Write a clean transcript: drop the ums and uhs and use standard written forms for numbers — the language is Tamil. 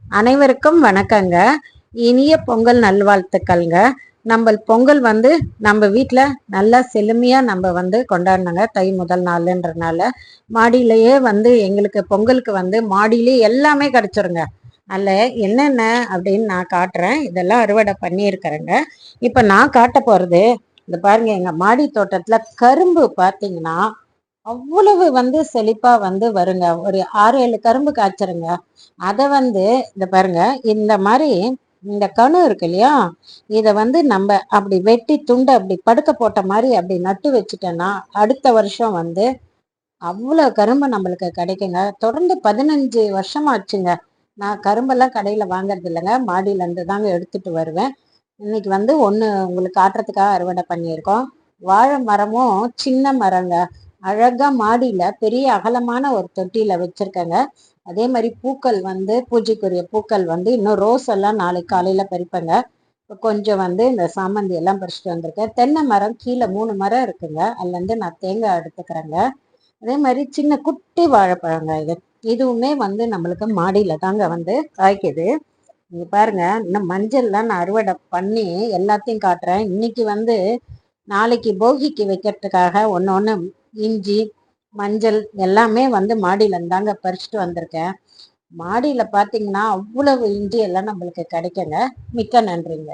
அனைவருக்கும் வணக்கங்க. இனிய பொங்கல் நல்வாழ்த்துக்கள்ங்க. நம்ம பொங்கல் நம்ம வீட்டில் நல்லா செழுமையா நம்ம கொண்டாடினாங்க. தை முதல் நாளுன்றனால மாடியிலேயே எங்களுக்கு பொங்கலுக்கு மாடியிலே எல்லாமே கிடைச்சிருங்க. அதில் என்னென்ன அப்படின்னு நான் காட்டுறேன். இதெல்லாம் அறுவடை பண்ணியிருக்கிறேங்க. இப்போ நான் காட்ட போகிறது இந்த பாருங்க, எங்கள் மாடி தோட்டத்தில் கரும்பு பார்த்தீங்கன்னா அவ்வளவு செழிப்பா வருங்க. ஒரு 6-7 கரும்பு காய்ச்சிருங்க. அதை இந்த பாருங்க, இந்த மாதிரி இந்த கணு இருக்கு இல்லையா, இதை நம்ம அப்படி வெட்டி துண்டு அப்படி படுக்க போட்ட மாதிரி அப்படி நட்டு வச்சுட்டோன்னா அடுத்த வருஷம் அவ்வளவு கரும்பு நம்மளுக்கு கிடைக்குங்க. தொடர்ந்து 15 வருஷமாச்சுங்க. நான் கரும்பெல்லாம் கடையில வாங்கறது இல்லைங்க, மாடியில இருந்து தாங்க எடுத்துட்டு வருவேன். இன்னைக்கு ஒண்ணு உங்களுக்கு காட்டுறதுக்காக அறுவடை பண்ணியிருக்கோம். வாழை மரமும் சின்ன மரங்க, அழகா மாடியில பெரிய அகலமான ஒரு தொட்டியில வச்சிருக்கேங்க. அதே மாதிரி பூக்கள் பூஜைக்குரிய பூக்கள் இன்னும் ரோஸ் எல்லாம் நாளைக்கு காலையில பறிப்பேங்க. கொஞ்சம் இந்த சாமந்தி எல்லாம் பறிச்சுட்டு வந்திருக்கேன். தென்னை மரம் கீழே 3 மரம் இருக்குங்க. அதுல இருந்து நான் தேங்காய் எடுத்துக்கிறேங்க. அதே மாதிரி சின்ன குட்டி வாழைப்பழங்க. இதுவுமே நம்மளுக்கு மாடியில தாங்க காய்க்குது. நீங்க பாருங்க, இன்னும் மஞ்சள்லாம் நான் அறுவடை பண்ணி எல்லாத்தையும் காட்டுறேன். இன்னைக்கு நாளைக்கு போகிக்கு வைக்கிறதுக்காக ஒன்று இஞ்சி மஞ்சள் எல்லாமே மாடியில இருந்தாங்க பறிச்சுட்டு வந்திருக்கேன். மாடியில பாத்தீங்கன்னா அவ்வளவு இஞ்சி எல்லாம் நம்மளுக்கு கிடைக்குங்க. மிக்க நன்றிங்க.